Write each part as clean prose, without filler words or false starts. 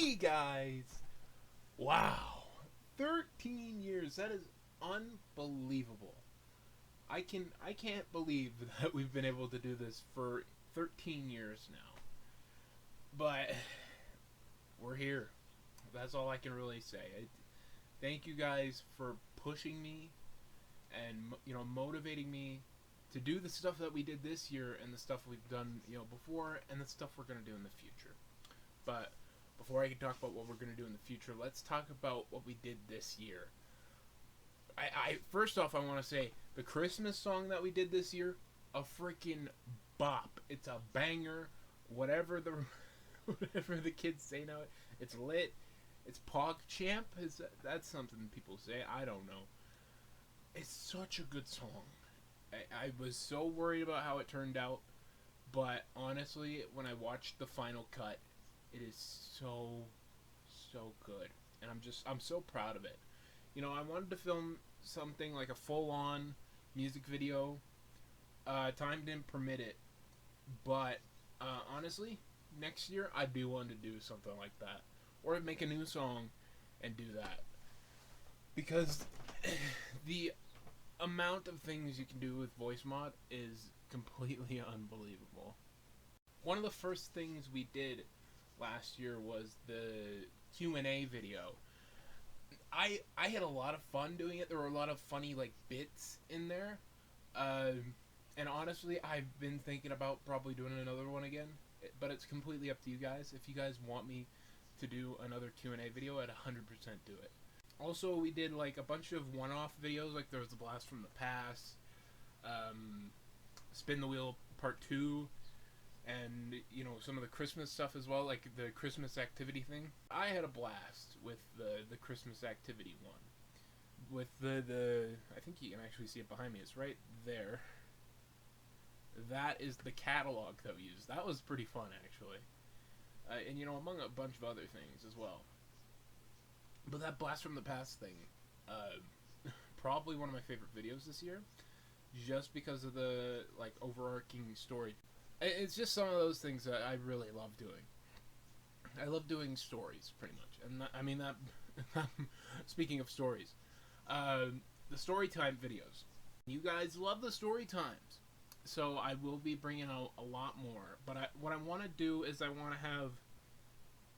me, guys! Wow. 13 years. That is unbelievable. I can't believe that we've been able to do this for 13 years now. But we're here. That's all I can really say. Thank you guys for pushing me and motivating me to do the stuff that we did this year and the stuff we've done before and the stuff we're going to do in the future. But before I can talk about what we're going to do in the future, let's talk about what we did this year. I first off, I want to say the Christmas song that we did this year, a freaking bop. It's a banger. Whatever the kids say now, it's lit. It's PogChamp. That's something people say? I don't know. It's such a good song. I was so worried about how it turned out, but honestly, when I watched the final cut, it is so good, and I'm so proud of it. I wanted to film something like a full-on music video. Time didn't permit it, but honestly, next year I'd be willing to do something like that, or make a new song and do that, because the amount of things you can do with voice mod is completely unbelievable. One of the first things we did last year was the Q&A video. I had a lot of fun doing it. There were a lot of funny bits in there, and honestly, I've been thinking about probably doing another one again. But it's completely up to you guys. If you guys want me to do another Q&A video, I'd 100% do it. Also, we did a bunch of one-off videos. There was the Blast from the Past, Spin the Wheel Part 2, and some of the Christmas stuff as well, like the Christmas activity thing. I had a blast with the Christmas activity one. With the I think you can actually see it behind me. It's right there. That is the catalog that we used. That was pretty fun, actually. And among a bunch of other things as well. But that Blast from the Past thing, probably one of my favorite videos this year, just because of the overarching story. It's just some of those things that I really love doing. I love doing stories, pretty much. And that speaking of stories, the story time videos. You guys love the story times, so I will be bringing out a lot more. But what I want to do is I want to have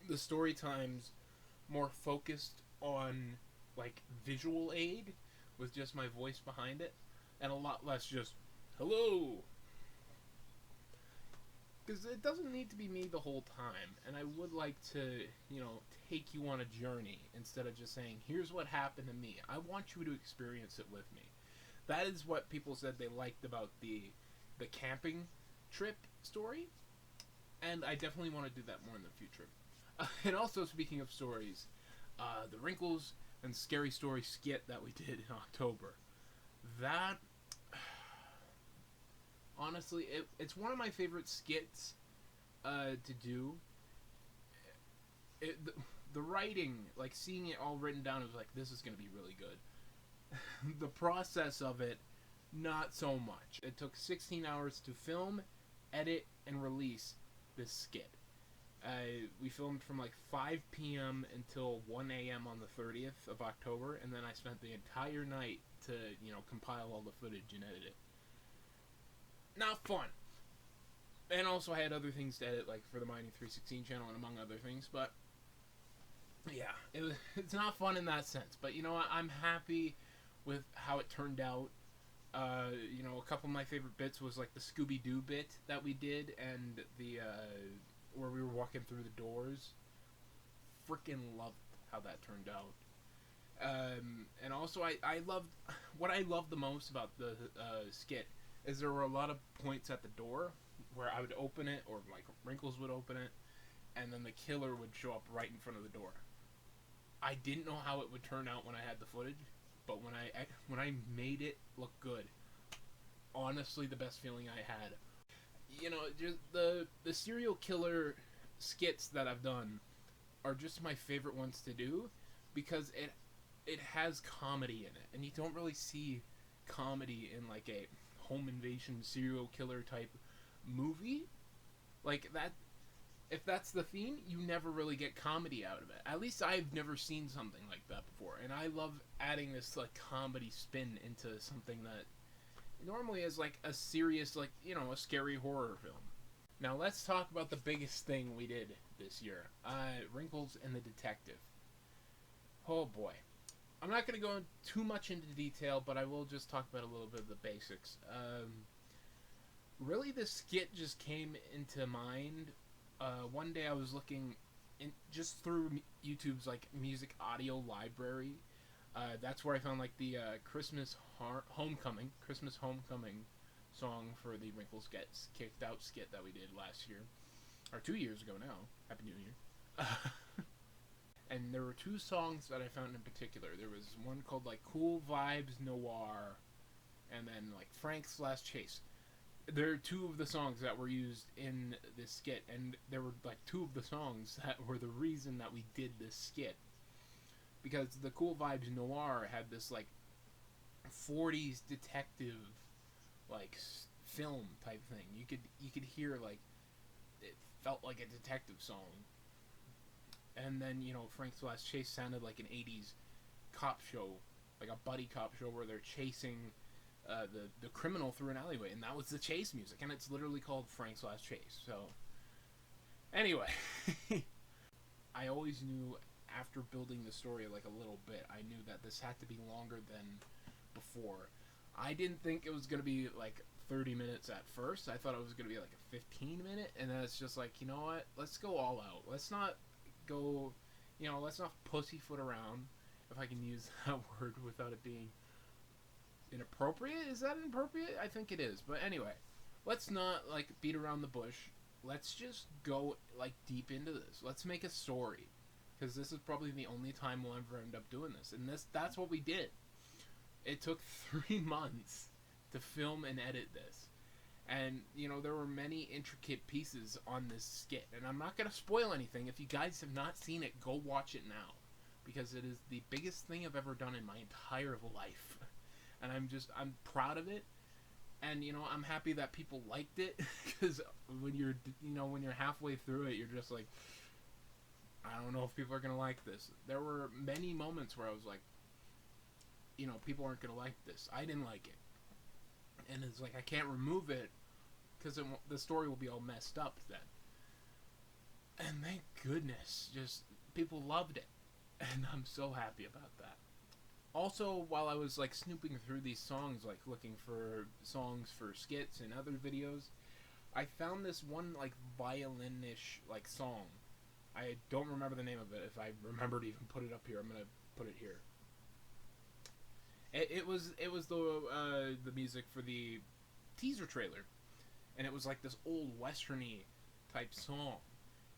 the story times more focused on visual aid with just my voice behind it, and a lot less just hello. Because it doesn't need to be me the whole time, and I would like to, take you on a journey instead of just saying, here's what happened to me. I want you to experience it with me. That is what people said they liked about the camping trip story, and I definitely want to do that more in the future. And also, speaking of stories, the Wrinkles and Scary Story skit that we did in October, that... honestly, it's one of my favorite skits to do. The writing, seeing it all written down, it was this is going to be really good. The process of it, not so much. It took 16 hours to film, edit, and release this skit. We filmed from 5 p.m. until 1 a.m. on the 30th of October, and then I spent the entire night to, compile all the footage and edit it. Not fun. And also I had other things to edit, for the Mining 316 channel and among other things, but yeah, it's not fun in that sense. But I'm happy with how it turned out. A couple of my favorite bits was the Scooby-Doo bit that we did, and the where we were walking through the doors. Freaking loved how that turned out. And also I loved, what I loved the most about the skit is there were a lot of points at the door where I would open it, or Wrinkles would open it, and then the killer would show up right in front of the door. I didn't know how it would turn out when I had the footage, but when I made it look good, honestly, the best feeling I had. Just the serial killer skits that I've done are just my favorite ones to do, because it has comedy in it, and you don't really see comedy in a home invasion serial killer type movie that. if that's the theme, you never really get comedy out of it. At least I've never seen something like that before, and I love adding this like comedy spin into something that normally is like a serious, like, you know, a scary horror film. Now let's talk about the biggest thing we did this year. Wrinkles and the Detective. Oh boy. I'm not going to go too much into detail, but I will just talk about a little bit of the basics. Really, the skit just came into mind. One day I was looking just through YouTube's like music audio library. That's where I found like the Christmas Homecoming song for the Wrinkles Gets Kicked Out skit that we did last year, or 2 years ago now. Happy New Year. And there were two songs that I found in particular. There was one called like Cool Vibes Noir, and then like Frank/Chase. There are two of the songs that were used in this skit, and there were like two of the songs that were the reason that we did this skit. Because the Cool Vibes Noir had this like 40s detective like film type thing. You could hear like it felt like a detective song. And then, you know, Frank/Chase sounded like an 80s cop show, like a buddy cop show where they're chasing the criminal through an alleyway, and that was the chase music, and it's literally called Frank/Chase. So, anyway, I always knew after building the story like a little bit, I knew that this had to be longer than before. I didn't think it was going to be like 30 minutes at first. I thought it was going to be like a 15-minute, and then it's just like, you know what? Let's go all out. Let's not go, you know, let's not pussyfoot around, if I can use that word without it being inappropriate. Is that inappropriate? I think it is. But anyway, let's not like beat around the bush. Let's just go like deep into this. Let's make a story, because this is probably the only time we'll ever end up doing this. And that's what we did. It took 3 months to film and edit this. And, you know, there were many intricate pieces on this skit. And I'm not going to spoil anything. If you guys have not seen it, go watch it now. Because it is the biggest thing I've ever done in my entire life. And I'm proud of it. And, you know, I'm happy that people liked it. Because when you're halfway through it, you're just like, I don't know if people are going to like this. There were many moments where I was like, you know, people aren't going to like this. I didn't like it. And it's like, I can't remove it because the story will be all messed up then. And thank goodness, just people loved it. And I'm so happy about that. Also, while I was like snooping through these songs, like looking for songs for skits and other videos, I found this one like violin-ish like song. I don't remember the name of it. If I remember to even put it up here, I'm going to put it here. It was the music for the teaser trailer, and it was like this old westerny type song.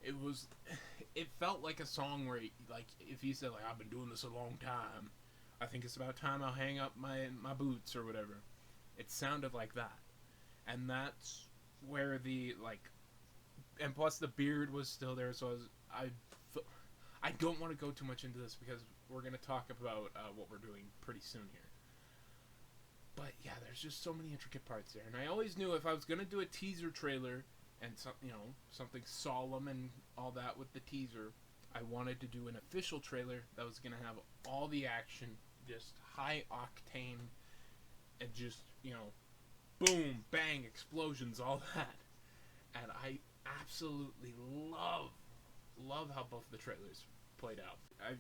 It felt like a song where like if you said like I've been doing this a long time, I think it's about time I'll hang up my boots or whatever. It sounded like that, and that's where the like, and plus the beard was still there. So I don't want to go too much into this because we're gonna talk about what we're doing pretty soon here. But yeah, there's just so many intricate parts there, and I always knew if I was gonna do a teaser trailer and something solemn and all that with the teaser, I wanted to do an official trailer that was gonna have all the action, just high octane, and just boom, bang, explosions, all that. And I absolutely love how both the trailers played out. I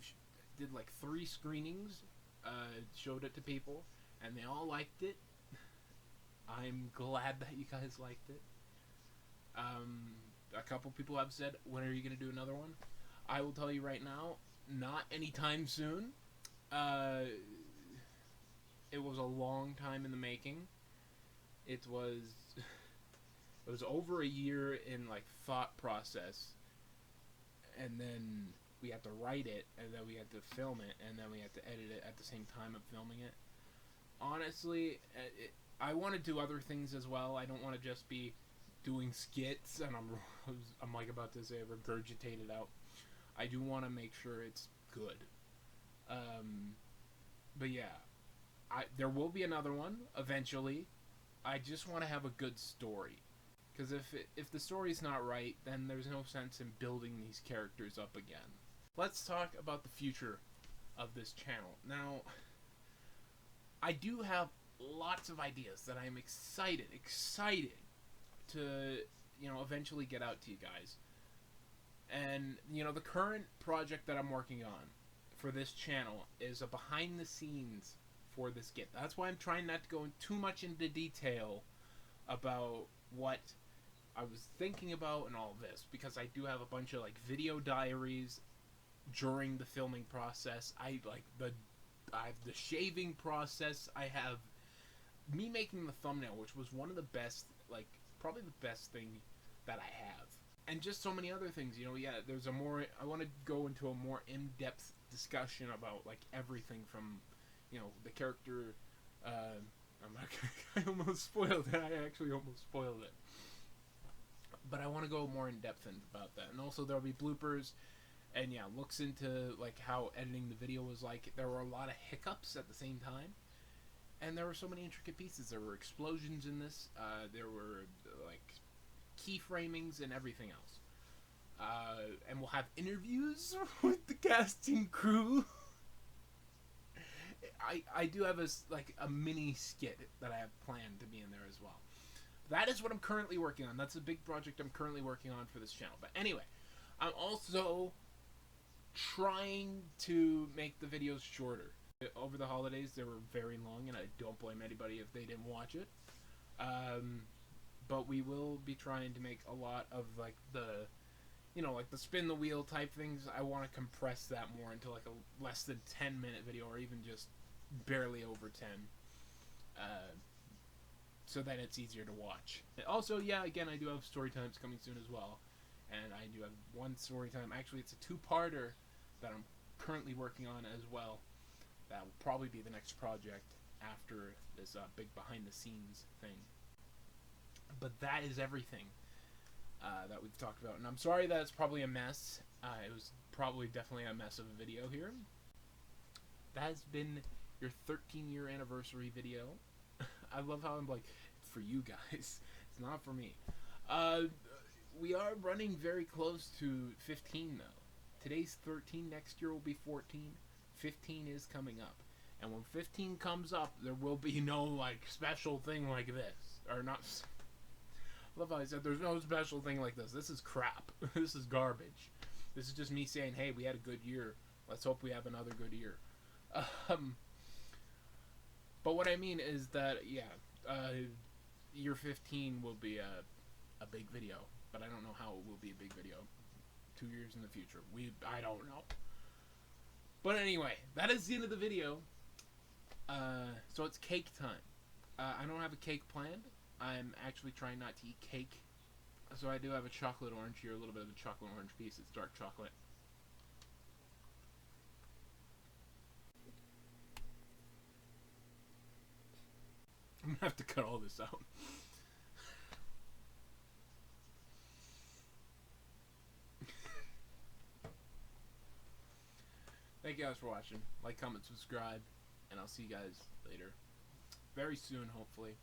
did like 3 screenings, showed it to people, and they all liked it. I'm glad that you guys liked it. A couple people have said, when are you going to do another one? I will tell you right now, not anytime soon. It was a long time in the making. It was over a year in like thought process, and then we had to write it, and then we had to film it, and then we had to edit it at the same time of filming it. Honestly, I want to do other things as well. I don't want to just be doing skits, and I'm like about to say regurgitate it out. I do want to make sure it's good. But yeah, there will be another one eventually. I just want to have a good story, Because if the story's not right, then there's no sense in building these characters up again. Let's talk about the future of this channel. Now, I do have lots of ideas that I'm excited to, eventually get out to you guys. And, the current project that I'm working on for this channel is a behind the scenes for this skit. That's why I'm trying not to go too much into detail about what I was thinking about and all this, because I do have a bunch of video diaries during the filming process. I have the shaving process. I have me making the thumbnail, which was one of the best, probably the best thing that I have, and just so many other things. There's I want to go into a more in-depth discussion about everything from, the character. I almost spoiled it. I actually almost spoiled it. But I want to go more in depth about that, and also there'll be bloopers, and looks into how editing the video was like. There were a lot of hiccups at the same time, and there were so many intricate pieces. There were explosions in this. There were keyframings and everything else. And we'll have interviews with the casting crew. I do have a mini skit that I have planned to be in there as well. That is what I'm currently working on. That's a big project I'm currently working on for this channel. But anyway, I'm also trying to make the videos shorter. Over the holidays, they were very long, and I don't blame anybody if they didn't watch it. But we will be trying to make a lot of the spin the wheel type things. I want to compress that more into a less than 10-minute video, or even just barely over 10. So that it's easier to watch. Also, again, I do have story times coming soon as well. And I do have one story time. Actually, it's a two-parter that I'm currently working on as well. That will probably be the next project after this big behind-the-scenes thing. But that is everything that we've talked about. And I'm sorry that it's probably a mess. It was probably definitely a mess of a video here. That has been your 13-year anniversary video. I love how I'm for you guys. It's not for me. We are running very close to 15, though. Today's 13. Next year will be 14. 15 is coming up. And when 15 comes up, there will be no, special thing like this. Or not... I love how I said there's no special thing like this. This is crap. This is garbage. This is just me saying, hey, we had a good year. Let's hope we have another good year. But what I mean is that, year 15 will be a big video. But I don't know how it will be a big video 2 years in the future. I don't know. But anyway, that is the end of the video. So it's cake time. I don't have a cake planned. I'm actually trying not to eat cake. So I do have a chocolate orange here, a little bit of a chocolate orange piece. It's dark chocolate. I'm gonna have to cut all this out. Thank you guys for watching. Like, comment, subscribe, and I'll see you guys later. Very soon, hopefully.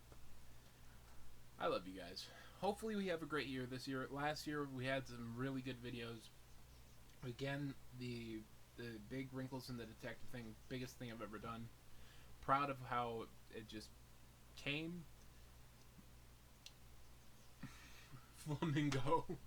I love you guys. Hopefully we have a great year this year. Last year we had some really good videos. Again, the big wrinkles in the detective thing, biggest thing I've ever done. Proud of how it just came. Flamingo.